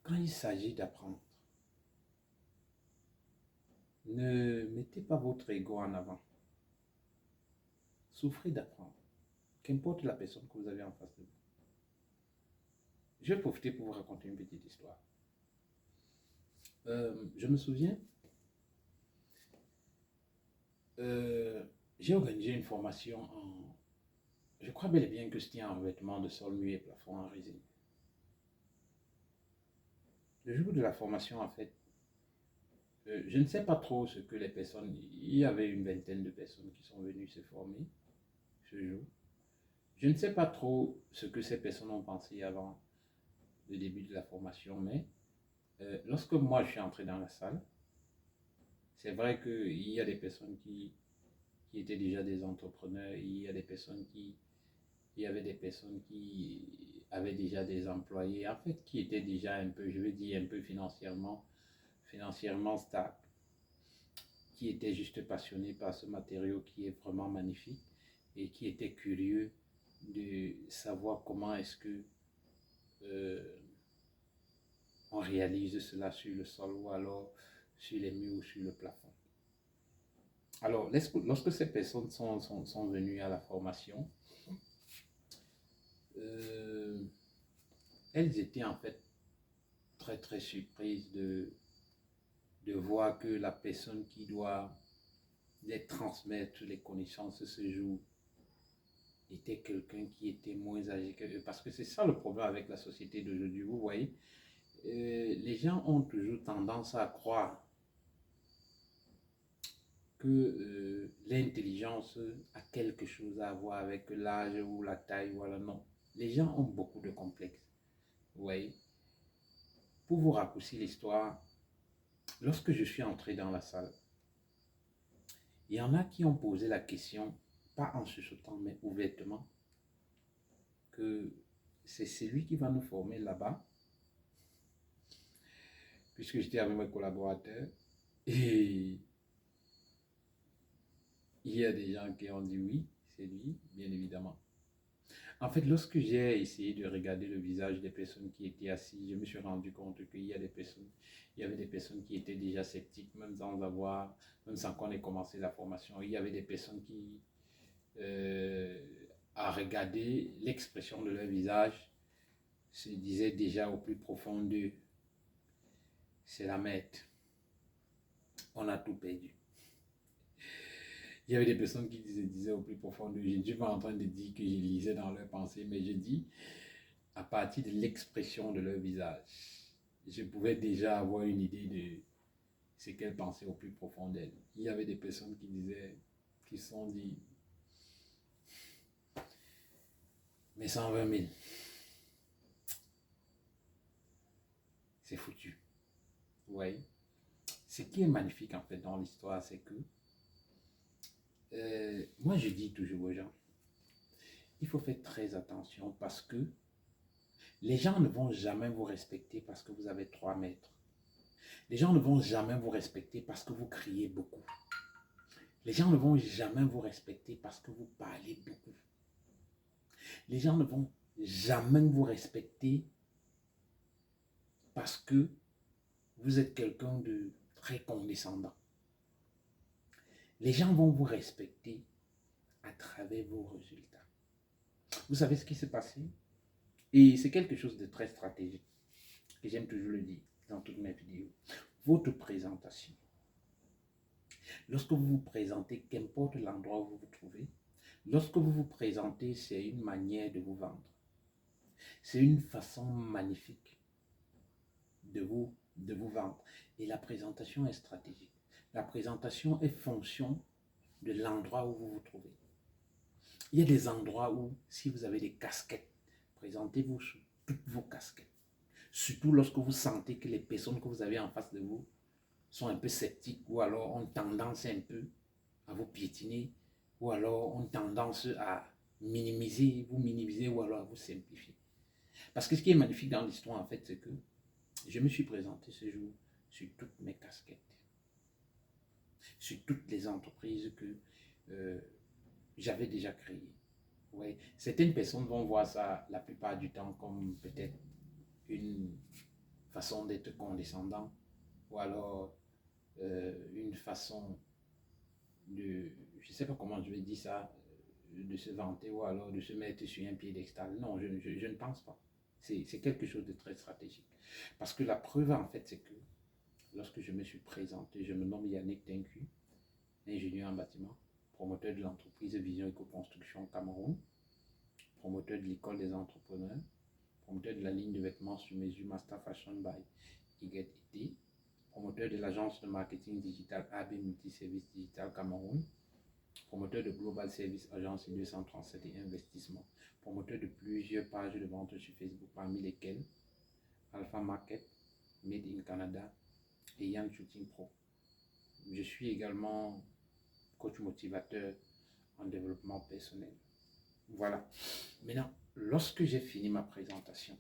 quand il s'agit d'apprendre, ne mettez pas votre ego en avant. Souffrez d'apprendre, qu'importe la personne que vous avez en face de vous. Je vais profiter pour vous raconter une petite histoire. Je me souviens, j'ai organisé une formation en... Je crois bel et bien que c'était un revêtement de sol, mur et plafond en résine. Le jour de la formation, en fait, je ne sais pas trop ce que les personnes... Il y avait une vingtaine de personnes qui sont venues se former ce jour. Je ne sais pas trop ce que ces personnes ont pensé avant le début de la formation, mais lorsque moi je suis entré dans la salle, c'est vrai qu'il y a des personnes qui étaient déjà des entrepreneurs, il y a des personnes qui... Il y avait des personnes qui avaient déjà des employés, en fait, qui étaient déjà un peu, je veux dire, un peu financièrement stables, qui étaient juste passionnés par ce matériau qui est vraiment magnifique et qui étaient curieux de savoir comment est-ce que euh, on réalise cela sur le sol ou alors sur les murs ou sur le plafond. Alors, lorsque ces personnes sont venues à la formation, euh, elles étaient en fait très très surprises de voir que la personne qui doit les transmettre les connaissances ce jour était quelqu'un qui était moins âgé que eux. Parce que c'est ça le problème avec la société d'aujourd'hui. Vous voyez, les gens ont toujours tendance à croire que l'intelligence a quelque chose à voir avec l'âge ou la taille. Voilà, non. Les gens ont beaucoup de complexes. Vous voyez, pour vous raccourcir l'histoire, lorsque je suis entré dans la salle, il y en a qui ont posé la question, pas en chuchotant, mais ouvertement, que c'est celui qui va nous former là-bas, puisque j'étais avec mes collaborateurs. Et il y a des gens qui ont dit oui, c'est lui, bien évidemment. En fait, lorsque j'ai essayé de regarder le visage des personnes qui étaient assises, je me suis rendu compte qu'il y a des personnes, il y avait des personnes qui étaient déjà sceptiques, même sans qu'on ait commencé la formation. Il y avait des personnes qui, euh, à regarder l'expression de leur visage, se disaient déjà au plus profond d'eux, c'est la merde. On a tout perdu. Il y avait des personnes qui disaient au plus profond d'eux, je ne suis pas en train de dire que je lisais dans leurs pensées, mais je dis à partir de l'expression de leur visage, je pouvais déjà avoir une idée de ce qu'elles pensaient au plus profond d'elles. Il y avait des personnes qui disaient, qui se sont dit, mais 120 000, c'est foutu. Vous voyez? Ce qui est magnifique en fait dans l'histoire, c'est que moi je dis toujours aux gens, il faut faire très attention parce que les gens ne vont jamais vous respecter parce que vous avez 3 mètres. Les gens ne vont jamais vous respecter parce que vous criez beaucoup. Les gens ne vont jamais vous respecter parce que vous parlez beaucoup. Les gens ne vont jamais vous respecter parce que vous êtes quelqu'un de très condescendant. Les gens vont vous respecter à travers vos résultats. Vous savez ce qui s'est passé? Et c'est quelque chose de très stratégique, que j'aime toujours le dire dans toutes mes vidéos. Votre présentation. Lorsque vous vous présentez, qu'importe l'endroit où vous vous trouvez, lorsque vous vous présentez, c'est une manière de vous vendre. C'est une façon magnifique de vous vendre. Et la présentation est stratégique. La présentation est fonction de l'endroit où vous vous trouvez. Il y a des endroits où, si vous avez des casquettes, présentez-vous sous toutes vos casquettes. Surtout lorsque vous sentez que les personnes que vous avez en face de vous sont un peu sceptiques ou alors ont tendance un peu à vous piétiner ou alors ont tendance à vous minimiser ou alors à vous simplifier. Parce que ce qui est magnifique dans l'histoire, en fait, c'est que je me suis présenté ce jour sur toutes mes casquettes, sur toutes les entreprises que j'avais déjà créées. Ouais. Certaines personnes vont voir ça la plupart du temps comme peut-être une façon d'être condescendant, ou alors une façon de, je ne sais pas comment je vais dire ça, de se vanter ou alors de se mettre sur un piédestal. Non, je ne pense pas. C'est quelque chose de très stratégique. Parce que la preuve, en fait, c'est que lorsque je me suis présenté, je me nomme Yannick Tenku, ingénieur en bâtiment, promoteur de l'entreprise Vision Éco-Construction Cameroun, promoteur de l'école des entrepreneurs, promoteur de la ligne de vêtements sur mesure Master Fashion by Iget IT, promoteur de l'agence de marketing digital AB Multiservice Digital Cameroun, promoteur de Global Service Agence 237 et Investissement, promoteur de plusieurs pages de vente sur Facebook, parmi lesquelles Alpha Market, Made in Canada et Yann Shooting Pro. Je suis également coach motivateur en développement personnel. Voilà. Maintenant, lorsque j'ai fini ma présentation,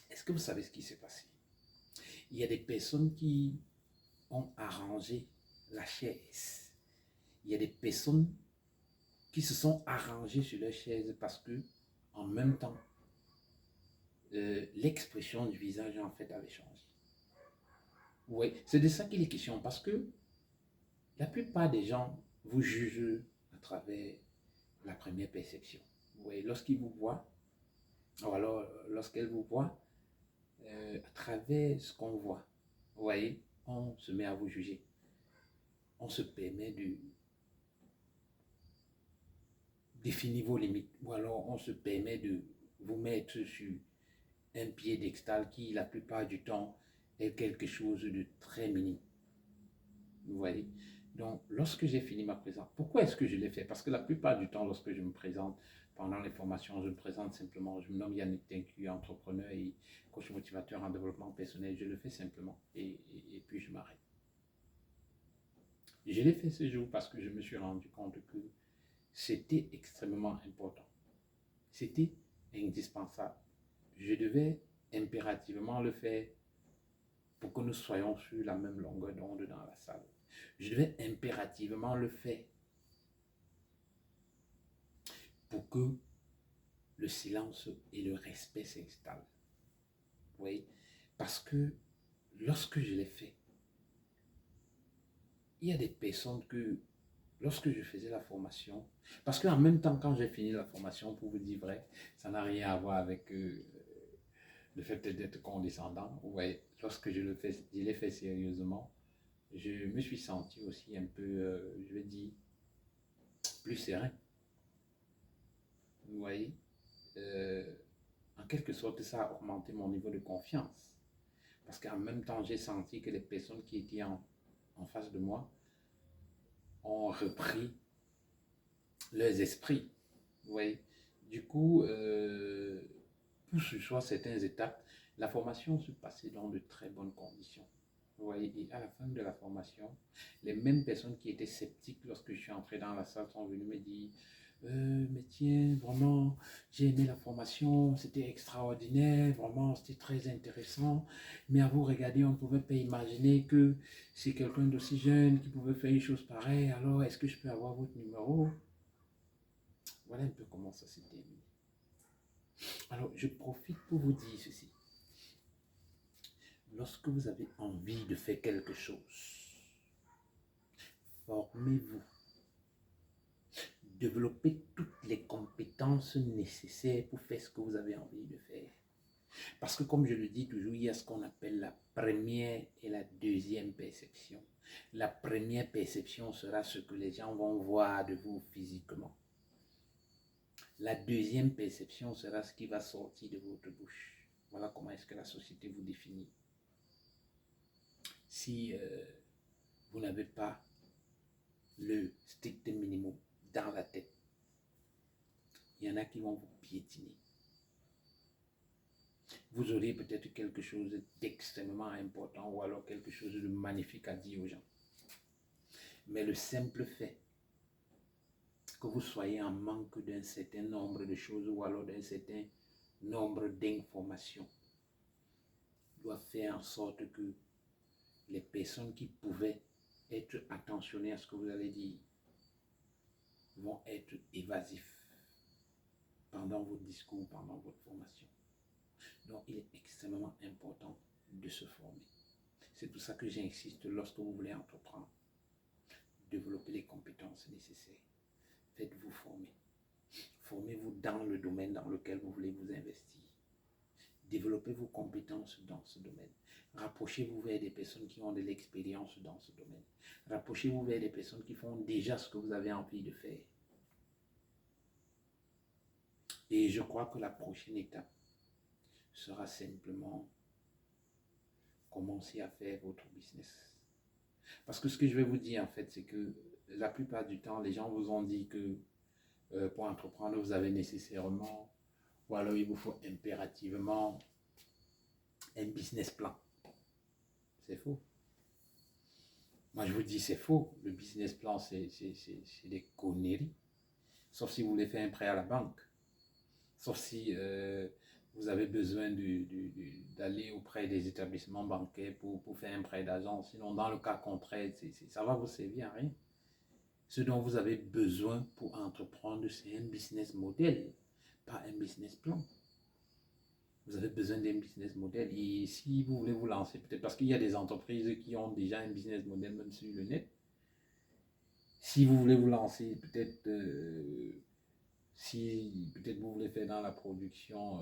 est-ce que vous savez ce qui s'est passé? Il y a des personnes qui ont arrangé la chaise. Il y a des personnes qui se sont arrangées sur leur chaise parce que, en même temps, l'expression du visage en fait avait changé. Oui, c'est de ça qu'il est question parce que la plupart des gens vous jugent à travers la première perception. Oui, lorsqu'ils vous voient, ou alors lorsqu'elles vous voient, à travers ce qu'on voit, vous voyez, on se met à vous juger. On se permet de définir vos limites, ou alors on se permet de vous mettre sur un piédestal qui, la plupart du temps, est quelque chose de très minime. Vous voyez? Donc, lorsque j'ai fini ma présentation, pourquoi est-ce que je l'ai fait? Parce que la plupart du temps, lorsque je me présente pendant les formations, je me présente simplement, je me nomme Yannick Tenku, entrepreneur et coach motivateur en développement personnel. Je le fais simplement et puis je m'arrête. Je l'ai fait ce jour parce que je me suis rendu compte que c'était extrêmement important. C'était indispensable. Je devais impérativement le faire pour que nous soyons sur la même longueur d'onde dans la salle. Je devais impérativement le faire pour que le silence et le respect s'installent. Oui, parce que lorsque je l'ai fait, il y a des personnes que, lorsque je faisais la formation, parce qu'en même temps, quand j'ai fini la formation, pour vous dire vrai, ça n'a rien à voir avec le fait d'être condescendant. Ouais, lorsque je l'ai fait sérieusement, je me suis senti aussi un peu, je vais dire, plus serein. Vous voyez, en quelque sorte, ça a augmenté mon niveau de confiance. Parce qu'en même temps, j'ai senti que les personnes qui étaient en face de moi ont repris leurs esprits. Vous voyez, du coup, pour ce soit certaines étapes, la formation se passait dans de très bonnes conditions. Vous voyez, et à la fin de la formation, les mêmes personnes qui étaient sceptiques lorsque je suis entré dans la salle sont venues me dire mais tiens, vraiment, j'ai aimé la formation, c'était extraordinaire, vraiment, c'était très intéressant. Mais à vous regarder, on ne pouvait pas imaginer que c'est quelqu'un d'aussi jeune qui pouvait faire une chose pareille. Alors, est-ce que je peux avoir votre numéro? Voilà un peu comment ça s'est terminé. Alors, je profite pour vous dire ceci. Lorsque vous avez envie de faire quelque chose, formez-vous. Développez toutes les compétences nécessaires pour faire ce que vous avez envie de faire. Parce que comme je le dis toujours, il y a ce qu'on appelle la première et la deuxième perception. La première perception sera ce que les gens vont voir de vous physiquement. La deuxième perception sera ce qui va sortir de votre bouche. Voilà comment est-ce que la société vous définit. Si vous n'avez pas le strict minimum dans la tête, il y en a qui vont vous piétiner. Vous aurez peut-être quelque chose d'extrêmement important ou alors quelque chose de magnifique à dire aux gens. Mais le simple fait que vous soyez en manque d'un certain nombre de choses ou alors d'un certain nombre d'informations doit faire en sorte que les personnes qui pouvaient être attentionnées à ce que vous allez dire vont être évasifs pendant votre discours, pendant votre formation. Donc, il est extrêmement important de se former. C'est pour ça que j'insiste lorsque vous voulez entreprendre. Développez les compétences nécessaires. Faites-vous former. Formez-vous dans le domaine dans lequel vous voulez vous investir. Développez vos compétences dans ce domaine. Rapprochez-vous vers des personnes qui ont de l'expérience dans ce domaine. Rapprochez-vous vers des personnes qui font déjà ce que vous avez envie de faire. Et je crois que la prochaine étape sera simplement commencer à faire votre business. Parce que ce que je vais vous dire en fait, c'est que la plupart du temps, les gens vous ont dit que pour entreprendre, vous avez nécessairement, ou alors il vous faut impérativement un business plan. C'est faux. Moi, je vous dis, c'est faux. Le business plan, c'est des conneries. Sauf si vous voulez faire un prêt à la banque. Sauf si vous avez besoin d'aller auprès des établissements bancaires pour faire un prêt d'argent. Sinon, dans le cas contraire, ça va vous servir à rien. Ce dont vous avez besoin pour entreprendre, c'est un business model, pas un business plan. Vous avez besoin d'un business model. Et si vous voulez vous lancer, peut-être parce qu'il y a des entreprises qui ont déjà un business model même sur le net. Si vous voulez vous lancer, peut-être si peut-être vous voulez faire dans la production,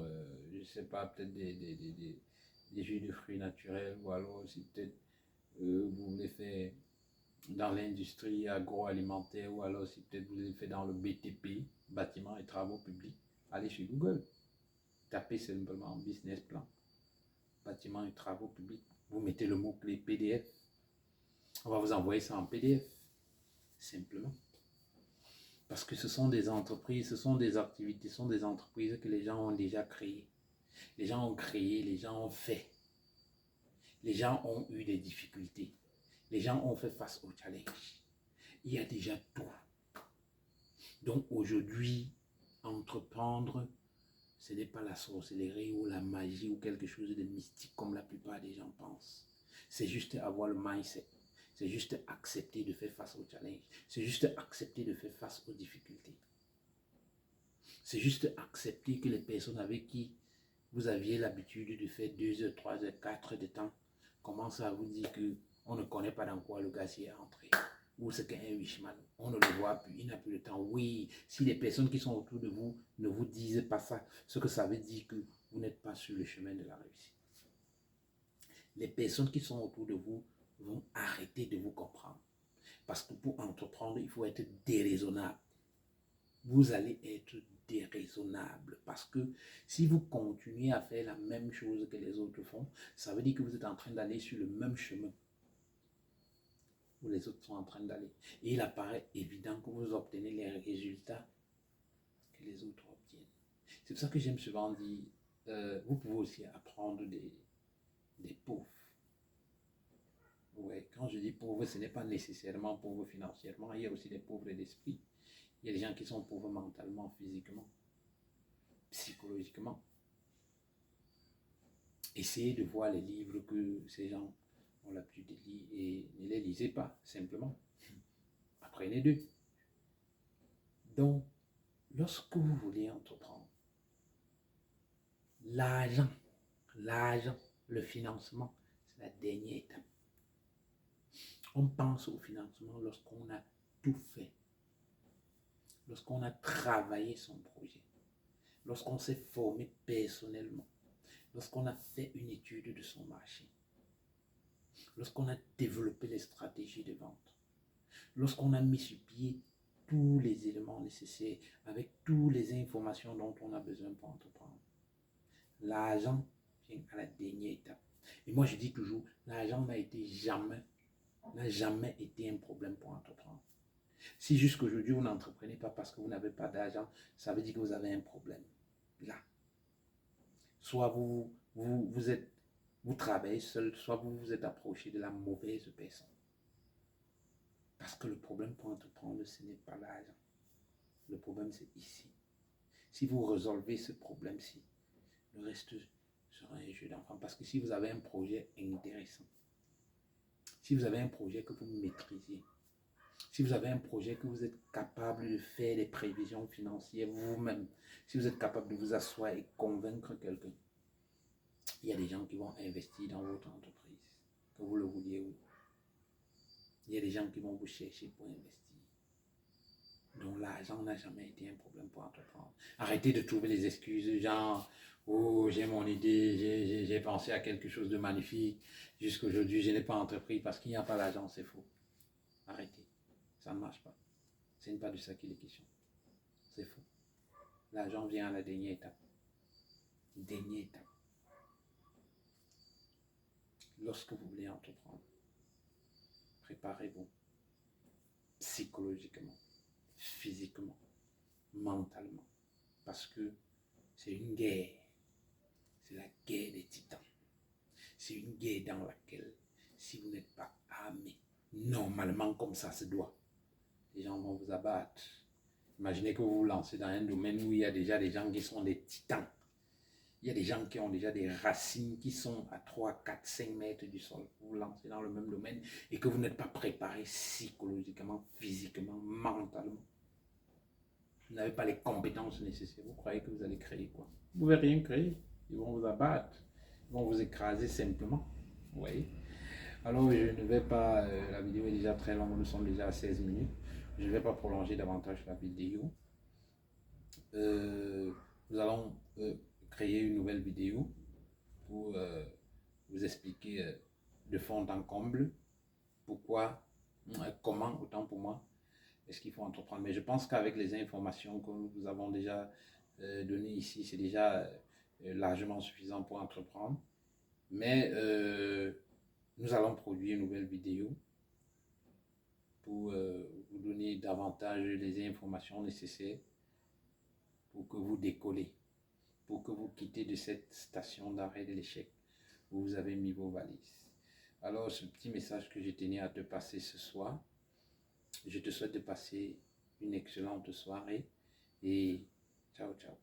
je ne sais pas, peut-être des jus de fruits naturels, ou alors si peut-être vous voulez faire dans l'industrie agroalimentaire, ou alors si peut-être vous voulez faire dans le BTP, bâtiments et travaux publics, allez chez Google. Tapez simplement business plan, bâtiments et travaux publics. Vous mettez le mot-clé PDF. On va vous envoyer ça en PDF, simplement. Parce que ce sont des entreprises, ce sont des activités, ce sont des entreprises que les gens ont déjà créées. Les gens ont créé, les gens ont fait. Les gens ont eu des difficultés. Les gens ont fait face aux challenges. Il y a déjà tout. Donc aujourd'hui, entreprendre, ce n'est pas la sorcellerie ou la magie ou quelque chose de mystique comme la plupart des gens pensent. C'est juste avoir le mindset. C'est juste accepter de faire face aux challenges. C'est juste accepter de faire face aux difficultés. C'est juste accepter que les personnes avec qui vous aviez l'habitude de faire 2 heures, 3 heures, 4 heures de temps commencent à vous dire qu'on ne connaît pas dans quoi le gazier est entré. Ou c'est qu'un wishman, on ne le voit plus, il n'a plus le temps. Oui, si les personnes qui sont autour de vous ne vous disent pas ça, ce que ça veut dire que vous n'êtes pas sur le chemin de la réussite. Les personnes qui sont autour de vous vont arrêter de vous comprendre. Parce que pour entreprendre, il faut être déraisonnable. Vous allez être déraisonnable. Parce que si vous continuez à faire la même chose que les autres font, ça veut dire que vous êtes en train d'aller sur le même chemin où les autres sont en train d'aller. Et il apparaît évident que vous obtenez les résultats que les autres obtiennent. C'est pour ça que j'aime souvent dire, vous pouvez aussi apprendre des pauvres. Ouais, quand je dis pauvre, ce n'est pas nécessairement pauvre financièrement, il y a aussi des pauvres d'esprit. Il y a des gens qui sont pauvres mentalement, physiquement, psychologiquement. Essayez de voir les livres que ces gens ont l'habitude de lire et ne les lisez pas, simplement. Apprenez d'eux. Donc, lorsque vous voulez entreprendre, l'argent, le financement, c'est la dernière étape. On pense au financement lorsqu'on a tout fait, lorsqu'on a travaillé son projet, lorsqu'on s'est formé personnellement, lorsqu'on a fait une étude de son marché, lorsqu'on a développé les stratégies de vente, lorsqu'on a mis sur pied tous les éléments nécessaires avec toutes les informations dont on a besoin pour entreprendre. L'argent vient à la dernière étape. Et moi je dis toujours, l'argent n'a jamais été un problème pour entreprendre. Si jusqu'aujourd'hui vous n'entreprenez pas parce que vous n'avez pas d'argent, ça veut dire que vous avez un problème. Là. Soit vous travaillez seul, soit vous vous êtes approché de la mauvaise personne. Parce que le problème pour entreprendre, ce n'est pas l'argent. Le problème, c'est ici. Si vous résolvez ce problème-ci, le reste sera un jeu d'enfant. Parce que si vous avez un projet intéressant, si vous avez un projet que vous maîtrisez, si vous avez un projet que vous êtes capable de faire des prévisions financières vous-même, si vous êtes capable de vous asseoir et convaincre quelqu'un, Il y a des gens qui vont investir dans votre entreprise, que vous le vouliez ou non. Il y a des gens qui vont vous chercher pour investir. Donc l'argent n'a jamais été un problème pour entreprendre. Arrêtez de trouver les excuses, genre, oh, j'ai mon idée, j'ai pensé à quelque chose de magnifique, jusqu'aujourd'hui, je n'ai pas entrepris parce qu'il n'y a pas l'argent, c'est faux. Arrêtez, ça ne marche pas. Ce n'est pas de ça qu'il est question. C'est faux. L'argent vient à la dernière étape. Dernière étape. Lorsque vous voulez entreprendre, préparez-vous psychologiquement, physiquement, mentalement. Parce que c'est une guerre. C'est la guerre des titans. C'est une guerre dans laquelle, si vous n'êtes pas armé, normalement comme ça se doit, les gens vont vous abattre. Imaginez que vous vous lancez dans un domaine où il y a déjà des gens qui sont des titans. Il y a des gens qui ont déjà des racines qui sont à 3, 4, 5 mètres du sol. Vous vous lancez dans le même domaine et que vous n'êtes pas préparé psychologiquement, physiquement, mentalement. Vous n'avez pas les compétences nécessaires. Vous croyez que vous allez créer quoi? Vous ne pouvez rien créer. Ils vont vous abattre. Ils vont vous écraser simplement. Vous voyez? Alors, je ne vais pas... la vidéo est déjà très longue. Nous sommes déjà à 16 minutes. Je ne vais pas prolonger davantage la vidéo. Nous allons créer une nouvelle vidéo pour vous expliquer de fond en comble pourquoi, comment, autant pour moi, est-ce qu'il faut entreprendre. Mais je pense qu'avec les informations que nous avons déjà données ici, c'est déjà largement suffisant pour entreprendre. Mais nous allons produire une nouvelle vidéo pour vous donner davantage les informations nécessaires pour que vous décollez, pour que vous quittez de cette station d'arrêt de l'échec où vous avez mis vos valises. Alors, ce petit message que je tenais à te passer ce soir, je te souhaite de passer une excellente soirée et ciao, ciao.